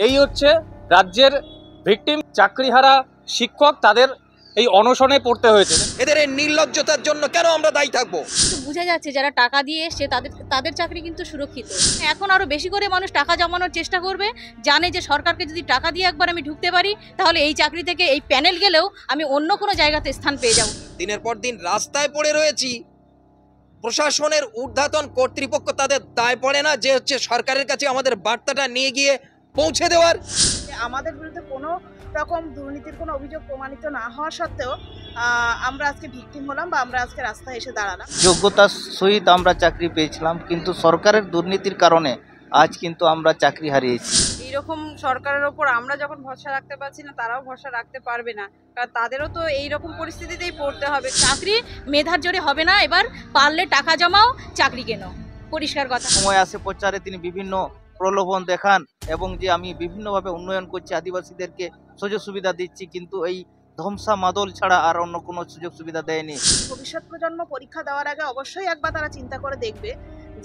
এই হচ্ছে রাজ্যের ভিকটিম চাকরিহারা শিক্ষক, তাদের এই অনশনে পড়তে হয়েছে। এদের এই নির্লজ্জতার জন্য কেন আমরা দায়ী থাকবো? বোঝা যাচ্ছে যারা টাকা দিয়ে এসছে তাদের চাকরি কিন্তু সুরক্ষিত। এখন আরো বেশি করে মানুষ টাকা জমানোর চেষ্টা করবে, জানে যে সরকারকে যদি টাকা দিয়ে একবার আমি ঢুকতে পারি তাহলে এই চাকরি থেকে এই প্যানেল গেলেও আমি অন্য কোনো জায়গাতে স্থান পেয়ে যাব। দিনের পর দিন রাস্তায় পড়ে রয়েছি, প্রশাসনের ঊর্ধ্বতন কর্তৃপক্ষ তাদের দায় পড়ে না যে হচ্ছে সরকারের কাছে আমাদের বার্তাটা নিয়ে গিয়ে পৌঁছে দেওয়ার। আমাদের বিরুদ্ধে কোনো রকম দুর্নীতির কোনো অভিযোগ প্রমাণিত না হওয়া সত্ত্বেও আমরা আজকে ভিকটিম হলাম বা আমরা আজকে রাস্তায় এসে দাঁড়ালাম। যোগ্যতার সহিত আমরা চাকরি পেয়েছিলাম, কিন্তু সরকারের দুর্নীতির কারণে আজ কিন্তু আমরা চাকরি হারিয়েছি। এইরকম সরকারের ওপর আমরা যখন ভরসা রাখতে পারছি না, তারাও ভরসা রাখতে পারবে না, কারণ তাদেরও তো এইরকম পরিস্থিতিতেই পড়তে হবে। চাকরি মেধার জোরে হবে না, এবার পারলে টাকা জমাও, চাকরি কেন, পরিষ্কার কথা। সময় আসে প্রচারে তিনি বিভিন্ন প্রলোভন দেখান এবং যে আমি বিভিন্নভাবে উন্নয়ন করছি, আদিবাসীদেরকে সুযোগ সুবিধা দিচ্ছি, কিন্তু এই ধ্বংসা মাদল ছাড়া আর অন্য কোনো সুযোগ সুবিধা দেয়নি। ভবিষ্যৎ প্রজন্ম পরীক্ষা দেওয়ার আগে অবশ্যই একবার তারা চিন্তা করে দেখবে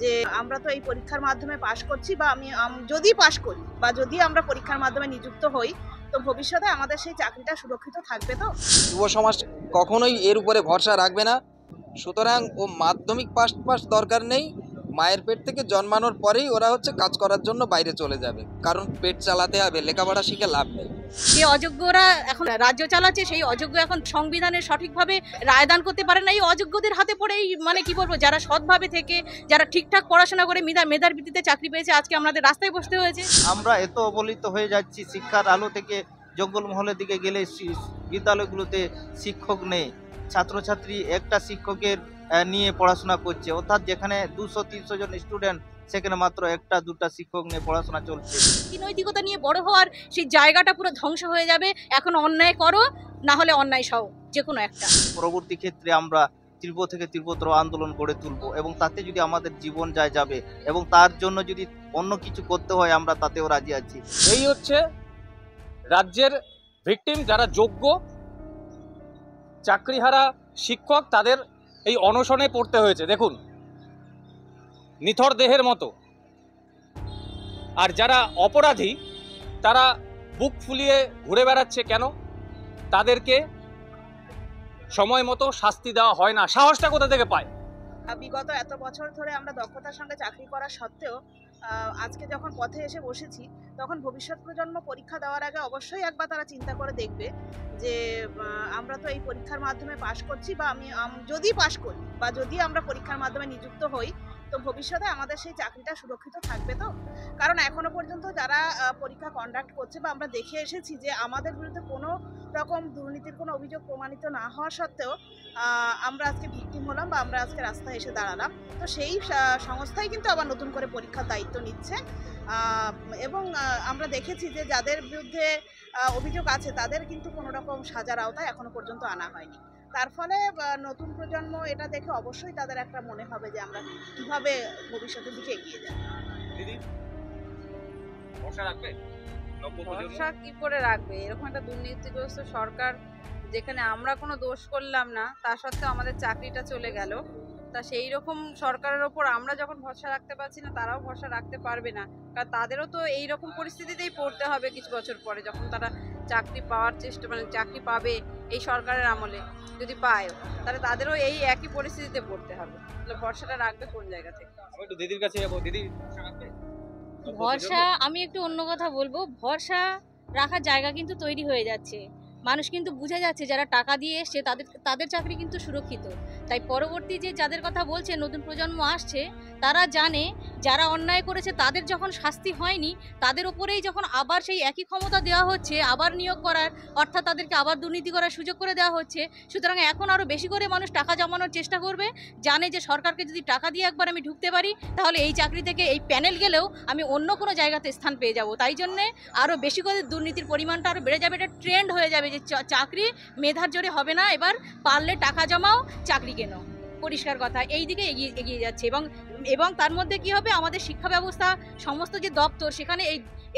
যে আমরা তো এই পরীক্ষার মাধ্যমে পাশ করছি, বা আমি যদি পাশ করি বা যদি আমরা পরীক্ষার মাধ্যমে নিযুক্ত হই, তো ভবিষ্যতে আমাদের সেই চাকরিটা সুরক্ষিত থাকবে। তো যুব সমাজ কখনোই এর উপরে ভরসা রাখবে না। সুতরাং ও মাধ্যমিক পাস দরকার নেই, মায়ের পেট থেকে জন্মানোর পরেই ওরা হচ্ছে কাজ করার জন্য বাইরে চলে যাবে, কারণ পেট চালাতে হবে, লেখাপড়া শিখে লাভ নেই। যে অযোগ্যরা এখন রাজ্য চালাচ্ছে, সেই অযোগ্য এখন সংবিধানের সঠিকভাবে রায়দান করতে পারে না। এই অযোগ্যদের হাতে পড়েই মানে কি বলবো, যারা সৎভাবে থেকে যারা ঠিকঠাক পড়াশোনা করে মেধার ভিত্তিতে চাকরি পেয়েছে, আজকে আমাদের রাস্তায় বসতে হয়েছে। আমরা এত অবহেলিত হয়ে যাচ্ছি, শিক্ষার আলো থেকে জঙ্গলমহলের দিকে গেলে বিদ্যালয়গুলোতে শিক্ষক নেই, ছাত্রছাত্রী একটা শিক্ষকের নিয়ে পড়াশোনা করছে, অর্থাৎ যেখানে 200-300 জন স্টুডেন্ট, সেখানে মাত্র একটা দুটা শিক্ষক নিয়ে পড়াশোনা চলছে। কি নৈতিকতা নিয়ে বড় হওয়ার সেই জায়গাটা পুরো ধ্বংস হয়ে যাবে। এখন অন্যায় করো, না হলে অন্যায় সহ যে কোনো একটা। পরবর্তী ক্ষেত্রে আমরা তীব্র থেকে তীব্রতর আন্দোলন গড়ে তুলব এবং তাতে যদি আমাদের জীবন যাবে এবং তার জন্য যদি অন্য কিছু করতে হয় আমরা তাতেও রাজি আছি। এই হচ্ছে রাজ্যের ভিকটিম, যারা যোগ্য চাকরিহারা শিক্ষক, তাদের এই অনশনে পড়তে হয়েছে। দেখুন, নিথর দেহের মতো। আর যারা অপরাধী তারা বুক ফুলিয়ে ঘুরে বেড়াচ্ছে কেন? তাদেরকে সময় মতো শাস্তি দেওয়া হয় না। সাহসটা কোথা থেকে পায়? বিগত এত বছর ধরে আমরা দক্ষতার সঙ্গে চাকরি করা সত্ত্বেও আজকে যখন পথে এসে বসেছি, তখন ভবিষ্যৎ প্রজন্ম পরীক্ষা দেওয়ার আগে অবশ্যই একবার তারা চিন্তা করে দেখবে যে আমরা তো এই পরীক্ষার মাধ্যমে পাশ করছি, বা আমি যদি পাশ করি বা যদি আমরা পরীক্ষার মাধ্যমে নিযুক্ত হই, তো ভবিষ্যতে আমাদের সেই চাকরিটা সুরক্ষিত থাকবে। তো কারণ এখনো পর্যন্ত যারা পরীক্ষা কন্ডাক্ট করছে বা আমরা দেখে এসেছি যে আমাদের বিরুদ্ধে কোনো রকম দুর্নীতির কোনো অভিযোগ প্রমাণিত না হওয়া সত্ত্বেও আমরা আজকে ভিকটিম হলাম বা আমরা আজকে রাস্তায় এসে দাঁড়ালাম। তো সেই সংস্থাই কিন্তু আবার নতুন করে পরীক্ষার দায়িত্ব নিচ্ছে, এবং আমরা দেখেছি যে যাদের বিরুদ্ধে অভিযোগ আছে তাদের কিন্তু কোনো রকম সাজার আওতায় এখনো পর্যন্ত আনা হয়নি। তার ফলে নতুন প্রজন্ম এটা দেখে অবশ্যই তাদের একটা মনে হবে যে আমরা কিভাবে ভবিষ্যতের দিকে এগিয়ে যাব। দিদি, ভরসা রাখবে? ভরসা কি করে রাখবে এরকম একটা দুর্নীতিগ্রস্ত সরকার, যেখানে আমরা কোনো দোষ করলাম না, তা সত্ত্বেও আমাদের চাকরিটা চলে গেল। তা সেই রকম সরকারের ওপর আমরা যখন ভরসা রাখতে পারছি না, তারাও ভরসা রাখতে পারবে না, কারণ তাদেরও তো এইরকম পরিস্থিতিতেই পড়তে হবে কিছু বছর পরে, যখন তারা চাকরি পাওয়ার চেষ্টা চাকরি পাবে এই সরকারের আমলে, যদি পায় তাহলে তাদেরও এই একই পরিস্থিতিতে পড়তে হবে। তাহলে ভরসাটা রাখবে কোন জায়গা থেকে? আমি একটু দিদির কাছে যাবো। দিদি, ভরসা রাখবে? ভরসা, আমি একটু অন্য কথা বলবো, ভরসা রাখার জায়গা কিন্তু তৈরি হয়ে যাচ্ছে। মানুষ কিন্তু বুঝে যাচ্ছে যারা টাকা দিয়ে এসছে তাদের চাকরি কিন্তু সুরক্ষিত। তাই পরবর্তী যে যাদের কথা বলছে নতুন প্রজন্ম আসছে, তারা জানে যারা অন্যায় করেছে তাদের যখন শাস্তি হয়নি, তাদের উপরেই যখন আবার সেই একই ক্ষমতা দেওয়া হচ্ছে আবার নিয়োগ করার, অর্থাৎ তাদেরকে আবার দুর্নীতি করার সুযোগ করে দেওয়া হচ্ছে। সুতরাং এখন আরও বেশি করে মানুষ টাকা জমানোর চেষ্টা করবে, জানে যে সরকারকে যদি টাকা দিয়ে একবার আমি ঢুকতে পারি তাহলে এই চাকরি থেকে এই প্যানেল গেলেও আমি অন্য কোনো জায়গাতে স্থান পেয়ে যাব। তাই জন্যে আরও বেশি করে দুর্নীতির পরিমাণটা আরও বেড়ে যাবে। এটা ট্রেন্ড হয়ে যাবে যে চাকরি মেধার জোরে হবে না, এবার পারলে টাকা জমাও, চাকরি কেন, পরিষ্কার কথা। এই দিকে এগিয়ে যাচ্ছে। এবং তার মধ্যে কি হবে, আমাদের শিক্ষা ব্যবস্থা, সমস্ত যে দপ্তর, সেখানে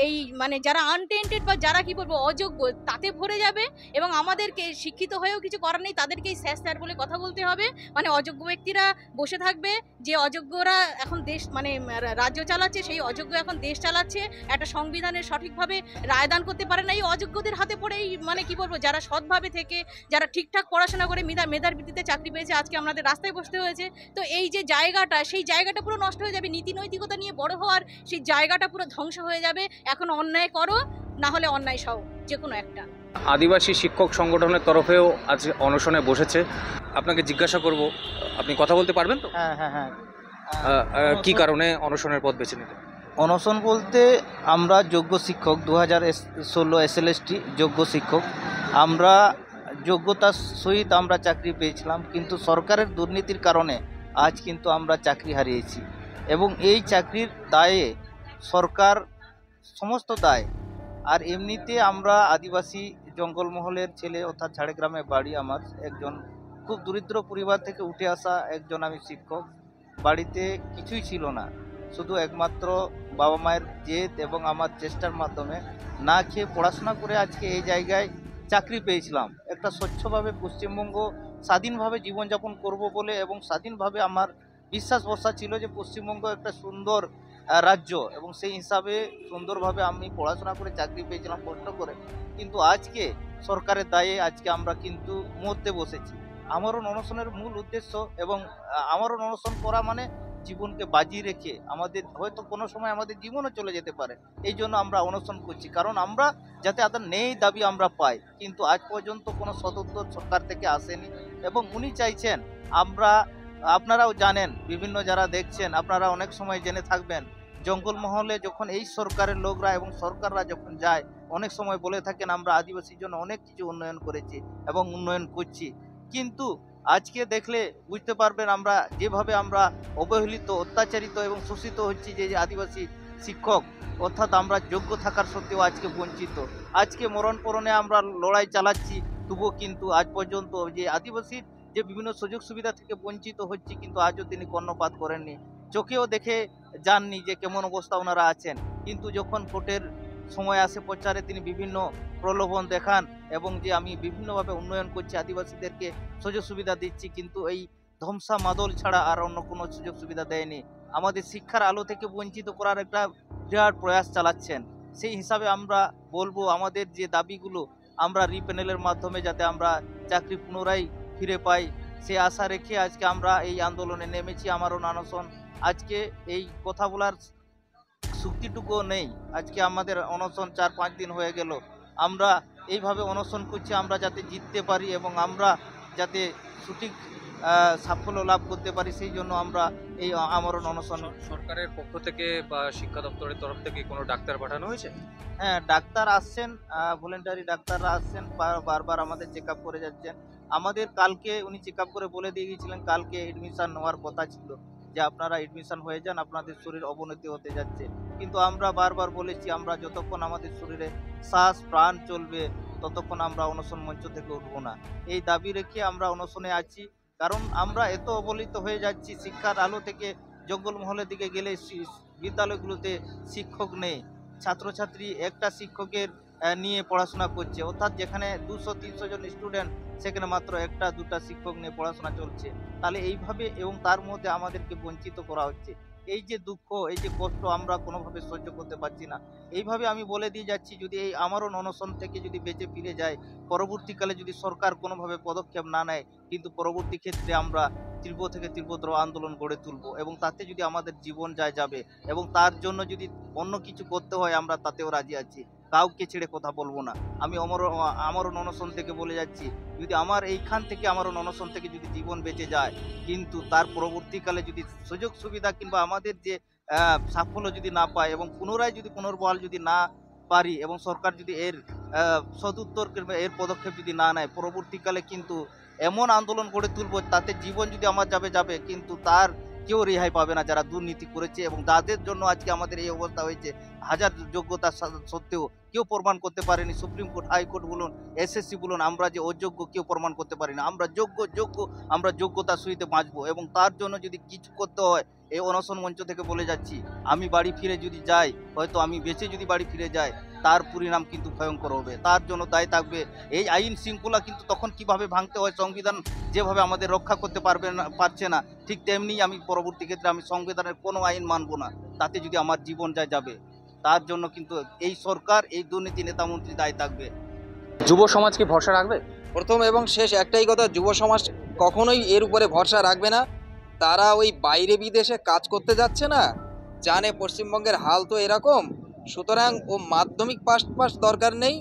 এই মানে যারা আনটেন্টেড বা যারা কি বলবো অযোগ্য তাতে ভরে যাবে, এবং আমাদেরকে শিক্ষিত হয়েও কিছু করার নেই, তাদেরকেই স্যার স্যার বলে কথা বলতে হবে। মানে অযোগ্য ব্যক্তিরা বসে থাকবে, যে অযোগ্যরা এখন দেশ মানে রাজ্য চালাচ্ছে, সেই অযোগ্য এখন দেশ চালাচ্ছে, একটা সংবিধানের সঠিকভাবে রায়দান করতে পারে না। এই অযোগ্যদের হাতে পড়েই মানে কি বলবো, যারা সৎভাবে থেকে যারা ঠিকঠাক পড়াশোনা করে মেধার ভিত্তিতে চাকরি পেয়েছে, আজকে আমাদের রাস্তায় বসতে হয়েছে। তো এই যে জায়গাটা, সেই জায়গাটা পুরো নষ্ট হয়ে যাবে। নীতি নৈতিকতা নিয়ে বড় হওয়ার সেই জায়গাটা পুরো ধ্বংস হয়ে যাবে। এখন অন্যায় করো, না হলে অন্যায় সহ যে কোনো একটা। আদিবাসী শিক্ষক সংগঠনের তরফেও আজ অনশনে বসেছে। আপনাকে জিজ্ঞাসা করব, আপনি কথা বলতে পারবেন তো? হ্যাঁ হ্যাঁ হ্যাঁ কি কারণে অনশনের পথ বেছে নিলেন? অনশন বলতে আমরা যোগ্য শিক্ষক 2016 SLST যোগ্য শিক্ষক, আমরা যোগ্যতার সহিত আমরা চাকরি পেয়েছিলাম, কিন্তু সরকারের দুর্নীতির কারণে আজ কিন্তু আমরা চাকরি হারিয়েছি। এবং এই চাকরির দায়ে সরকার সমস্ত দায়। আর এমনিতে আমরা আদিবাসী জঙ্গলমহলের ছেলে, অর্থাৎ ঝাড়গ্রামে বাড়ি আমার, একজন খুব দরিদ্র পরিবার থেকে উঠে আসা একজন আমি শিক্ষক। বাড়িতে কিছুই ছিল না, শুধু একমাত্র বাবা মায়ের জেদ এবং আমার চেষ্টার মাধ্যমে না খেয়ে পড়াশোনা করে আজকে এই জায়গায় চাকরি পেয়েছিলাম। একটা স্বচ্ছভাবে পশ্চিমবঙ্গ স্বাধীনভাবে জীবনযাপন করব বলে, এবং স্বাধীনভাবে আমার বিশ্বাস ভরসা ছিল যে পশ্চিমবঙ্গ একটা সুন্দর রাজ্য, এবং সেই হিসাবে সুন্দরভাবে আমি পড়াশোনা করে চাকরি পেয়েছিলাম কষ্ট করে। কিন্তু আজকে সরকারের দায়ে আজকে আমরা কিন্তু মরতে বসেছি। আমারও অনশনের মূল উদ্দেশ্য, এবং আমারও অনশন করা মানে জীবনকে বাজি রেখে, আমাদের হয়তো কোনো সময় আমাদের জীবনও চলে যেতে পারে, এই জন্য আমরা অনশন করছি। কারণ আমরা যাতে তাদের নেই দাবি আমরা পাই, কিন্তু আজ পর্যন্ত কোনো সদুত্তর সরকার থেকে আসেনি। এবং উনি চাইছেন আপনারাও জানেন, বিভিন্ন যারা দেখছেন আপনারা অনেক সময় জেনে থাকবেন, জঙ্গলমহলে যখন এই সরকারের লোকরা এবং সরকাররা যখন যায়, অনেক সময় বলে থাকেন আমরা আদিবাসীর জন্য অনেক কিছু উন্নয়ন করেছি এবং উন্নয়ন করছি। কিন্তু আজকে দেখলে বুঝতে পারবেন আমরা যেভাবে আমরা অবহেলিত, অত্যাচারিত এবং শোষিত হচ্ছি, যে আদিবাসী শিক্ষক, অর্থাৎ আমরা যোগ্য থাকার সত্ত্বেও আজকে বঞ্চিত। আজকে মরণপরণে আমরা লড়াই চালাচ্ছি, তবুও কিন্তু আজ পর্যন্ত যে আদিবাসীর যে বিভিন্ন সুযোগ সুবিধা থেকে বঞ্চিত হচ্ছে, কিন্তু আজও তিনি কর্ণপাত করেননি, চোখেও দেখে যাননি যে কেমন অবস্থা ওনারা আছেন। কিন্তু যখন ভোটের সময় আসে প্রচারে তিনি বিভিন্ন প্রলোভন দেখান, এবং যে আমি বিভিন্নভাবে উন্নয়ন করছি, আদিবাসীদেরকে সুযোগ সুবিধা দিচ্ছি, কিন্তু এই ধ্বংসা মাদল ছাড়া আর অন্য কোনো সুযোগ সুবিধা দেয়নি। আমাদের শিক্ষার আলো থেকে বঞ্চিত করার একটা বিরাট প্রয়াস চালাচ্ছেন। সেই হিসাবে আমরা বলবো, আমাদের যে দাবিগুলো আমরা রিপ্যানেলের মাধ্যমে যাতে আমরা চাকরি পুনরায় ফিরে পাই, সে আশা রেখে আজকে আমরা এই আন্দোলনে নেমেছি। আমারও অনশন, আজকে এই কথা বলার শক্তিটুকুও নেই। আজকে আমাদের অনশন 4-5 দিন হয়ে গেল, আমরা এইভাবে অনশন করছি আমরা যাতে জিততে পারি এবং আমরা যাতে সঠিক সাফল্য লাভ করতে পারি, সেই জন্য আমরা এই আমরণ অনশন। সরকারের পক্ষ থেকে বা শিক্ষা দপ্তরের তরফ থেকে কোনো ডাক্তার পাঠানো হয়েছে? হ্যাঁ, ডাক্তার আসছেন, ভলেন্টারি ডাক্তাররা আসছেন, বারবার আমাদের চেক আপ করে যাচ্ছেন। আমাদের কালকে উনি চেক আপ করে বলে দিয়ে গিয়েছিলেন কালকে এডমিশন নেওয়ার কথা ছিল, যে আপনারা এডমিশন হয়ে যান, আপনাদের শরীর অবনতি হতে যাচ্ছে। কিন্তু আমরা বারবার বলেছি, আমরা যতক্ষণ আমাদের শরীরে শ্বাস প্রাণ চলবে ততক্ষণ আমরা অনশন মঞ্চ থেকে উঠবো না। এই দাবি রেখে আমরা অনশনে আছি, কারণ আমরা এত অবহেলিত হয়ে যাচ্ছি। শিক্ষার আলো থেকে জঙ্গলমহলের দিকে গেলে বিদ্যালয়গুলোতে শিক্ষক নেই, ছাত্রছাত্রী একটা শিক্ষকের নিয়ে পড়াশোনা করছে, অর্থাৎ যেখানে 200-300 জন স্টুডেন্ট, সেখানে মাত্র 1-2টা শিক্ষক নিয়ে পড়াশোনা চলছে। তাহলে এইভাবে এবং তার মধ্যে আমাদেরকে বঞ্চিত করা হচ্ছে। এই যে দুঃখ, এই যে কষ্ট আমরা কোনোভাবে সহ্য করতে পারছি না। এইভাবে আমি বলে দিয়ে যাচ্ছি, যদি এই আমারও অনশন থেকে যদি বেঁচে ফিরে যায়, পরবর্তীকালে যদি সরকার কোনোভাবে পদক্ষেপ না নেয়, কিন্তু পরবর্তী ক্ষেত্রে আমরা তীব্র থেকে তীব্রতর আন্দোলন গড়ে তুলব, এবং তাতে যদি আমাদের জীবন যাবে, এবং তার জন্য যদি অন্য কিছু করতে হয় আমরা তাতেও রাজি আছি, কাউকে ছেড়ে কথা বলবো না। আমি আমারও অনশন থেকে বলে যাচ্ছি, যদি আমার এইখান থেকে আমারও অনশন থেকে যদি জীবন বেঁচে যায়, কিন্তু তার পরবর্তীকালে যদি সুযোগ সুবিধা কিংবা আমাদের যে সাফল্য যদি না পায়, এবং পুনর্বহাল যদি না পারি, এবং সরকার যদি এর সদুত্তর কিংবা এর পদক্ষেপ যদি না নেয়, পরবর্তীকালে কিন্তু এমন আন্দোলন গড়ে তুলব, তাতে জীবন যদি আমার যাবে, কিন্তু তার কেউ রেহাই পাবে না যারা দুর্নীতি করেছে, এবং যাদের জন্য আজকে আমাদের এই অবস্থা হয়েছে। হাজার যোগ্যতা সত্ত্বেও কেউ প্রমাণ করতে পারেনি। সুপ্রিম কোর্ট, হাইকোর্ট বলুন, এসএসসি বলুন, আমরা যে অযোগ্য কেউ প্রমাণ করতে পারি না। আমরা যোগ্য, আমরা যোগ্যতার সহিত বাঁচবো, এবং তার জন্য যদি কিছু করতে হয়, এই অনশন মঞ্চ থেকে বলে যাচ্ছি, আমি বাড়ি ফিরে যদি যাই, হয়তো আমি বেঁচে যদি বাড়ি ফিরে যাই, তার পরিণাম কিন্তু ভয়ঙ্কর হবে। তার জন্য দায় থাকবে এই আইন শৃঙ্খলা। কিন্তু তখন কিভাবে ভাঙতে হয়, সংবিধান যেভাবে আমাদের রক্ষা করতে পারছে না, ঠিক তেমনি আমি পরবর্তী ক্ষেত্রে আমি সংবিধানের কোনো আইন মানব না, তাতে যদি আমার জীবন যাবে। তার জন্য কিন্তু এই সরকার, এই দুর্নীতি নেতামন্ত্রী দায় থাকবে। যুব সমাজ কি ভরসা রাখবে? প্রথম এবং শেষ একটাই কথা, যুব সমাজ কখনোই এর উপরে ভরসা রাখবে না। তারা ওই বাইরে বিদেশে কাজ করতে যাচ্ছে না, জানে পশ্চিমবঙ্গের হাল তো এরকম, সুতরাং ও মাধ্যমিক পাস দরকার নেই।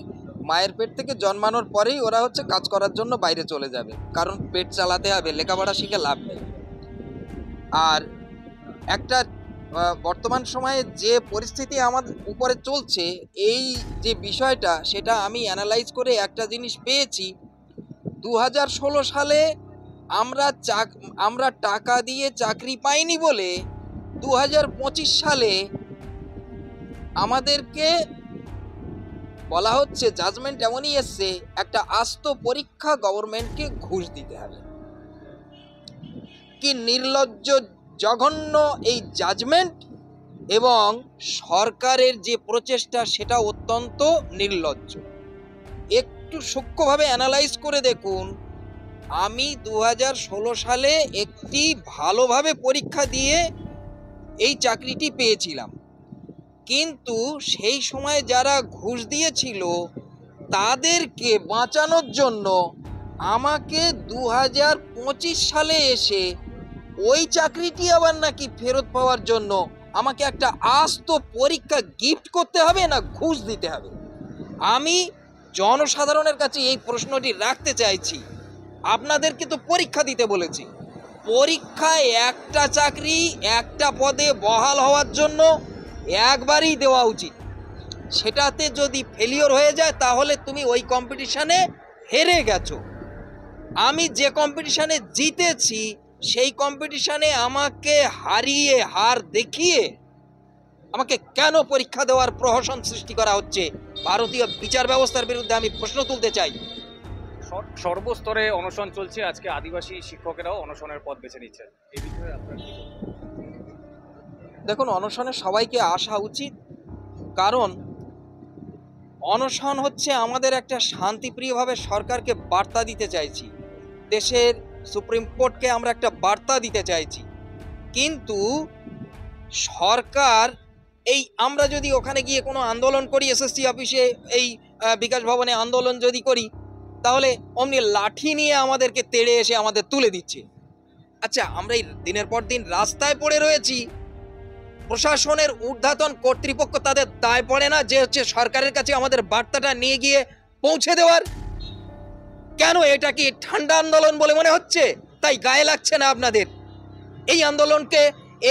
মায়ের পেট থেকে জন্মানোর পরেই ওরা হচ্ছে কাজ করার জন্য বাইরে চলে যাবে, কারণ পেট চালাতে হবে, লেখাপড়া শিখে লাভ নেই। আর একটা বর্তমান সময়ে যে পরিস্থিতি আমাদের উপরে চলছে, এই যে বিষয়টা, সেটা আমি অ্যানালাইজ করে একটা জিনিস পেয়েছি। 2016 সালে আমরা টাকা দিয়ে চাকরি পাইনি বলে 2025 সালে আমাদেরকে বলা হচ্ছে, জাজমেন্ট এমনই এসছে, একটা আস্ত পরীক্ষা গভর্নমেন্টকে ঘুষ দিতে হবে। কি নির্লজ্জ, জঘন্য এই জাজমেন্ট, এবং সরকারের যে প্রচেষ্টা সেটা অত্যন্ত নির্লজ্জ। একটু সূক্ষ্মভাবে অ্যানালাইজ করে দেখুন, আমি 2016 সালে একটি ভালোভাবে পরীক্ষা দিয়ে এই চাকরিটি পেয়েছিলাম, কিন্তু সেই সময় যারা ঘুষ দিয়েছিল তাদেরকে বাঁচানোর জন্য আমাকে 2025 সালে এসে ওই চাকরিটি আবার নাকি ফেরত পাওয়ার জন্য আমাকে একটা আস্ত পরীক্ষা গিফট করতে হবে না ঘুষ দিতে হবে। আমি জনসাধারণের কাছে এই প্রশ্নটি রাখতে চাইছি, আপনাদেরকে তো পরীক্ষা দিতে বলেছি, পরীক্ষায় একটা চাকরি একটা পদে বহাল হওয়ার জন্য একবারই দেওয়া উচিত। সেটাতে যদি ফেলিওর হয়ে যায় তাহলে তুমি ওই কম্পিটিশানে হেরে গেছো। আমি যে কম্পিটিশানে জিতেছি সেই কম্পিটিশানে আমাকে হারিয়ে, হার দেখিয়ে আমাকে কেন পরীক্ষা দেওয়ার প্রহসন সৃষ্টি করা হচ্ছে? ভারতীয় বিচার ব্যবস্থার বিরুদ্ধে আমি প্রশ্ন তুলতে চাই। সর্বস্তরে অনশন চলছে, আজকে আদিবাসী শিক্ষকেরাও অনশনের পথ বেছে নিচ্ছেন, এই বিষয়ে আপনার কি বক্তব্য? দেখুন, অনশনে সবাইকে আসা উচিত, কারণ অনশন হচ্ছে আমাদের একটা শান্তিপ্রিয়ভাবে সরকারকে বার্তা দিতে চাইছি, দেশের সুপ্রিম কোর্টকে আমরা একটা বার্তা দিতে চাইছি। কিন্তু সরকার, এই আমরা যদি ওখানে গিয়ে কোনো আন্দোলন করি, এসএসসি অফিসে এই বিকাশ ভবনে আন্দোলন যদি করি, তাহলে অমনি লাঠি নিয়ে আমাদেরকে তেড়ে এসে আমাদের তুলে দিচ্ছে। আচ্ছা, আমরা এই দিনের পর দিন রাস্তায় পড়ে রয়েছি, প্রশাসনের ঊর্ধ্বতন কর্তৃপক্ষ তাদের দায় পড়ে না যে হচ্ছে সরকারের কাছে আমাদের বার্তাটা নিয়ে গিয়ে পৌঁছে দেওয়ার? কেন এটা কি ঠান্ডা আন্দোলন বলে মনে হচ্ছে, তাই গায়ে লাগছে না আপনাদের?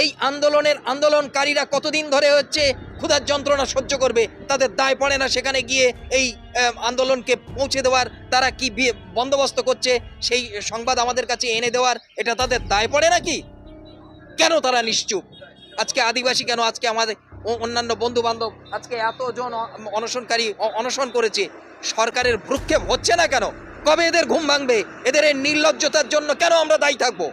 এই আন্দোলনকারীরা কতদিন ধরে হচ্ছে ক্ষুধার যন্ত্রণা সহ্য করবে? তাদের দায় পড়ে না সেখানে গিয়ে এই আন্দোলনকে পৌঁছে দেওয়ার? তারা কি বন্দোবস্ত করছে সেই সংবাদ আমাদের কাছে এনে দেওয়ার, এটা তাদের দায় পড়ে নাকি? কেন তারা নিশ্চুপ? আজকে আদিবাসী কেন, আজকে আমাদের অন্যান্য বন্ধু বান্ধব আজকে এতজন অনশনকারী অনশন করেছে, সরকারের ভ্রুক্ষেপ হচ্ছে না কেন? কবে এদের ঘুম ভাঙবে? এদের এই নির্লজ্জতার জন্য কেন আমরা দায়ী থাকবো?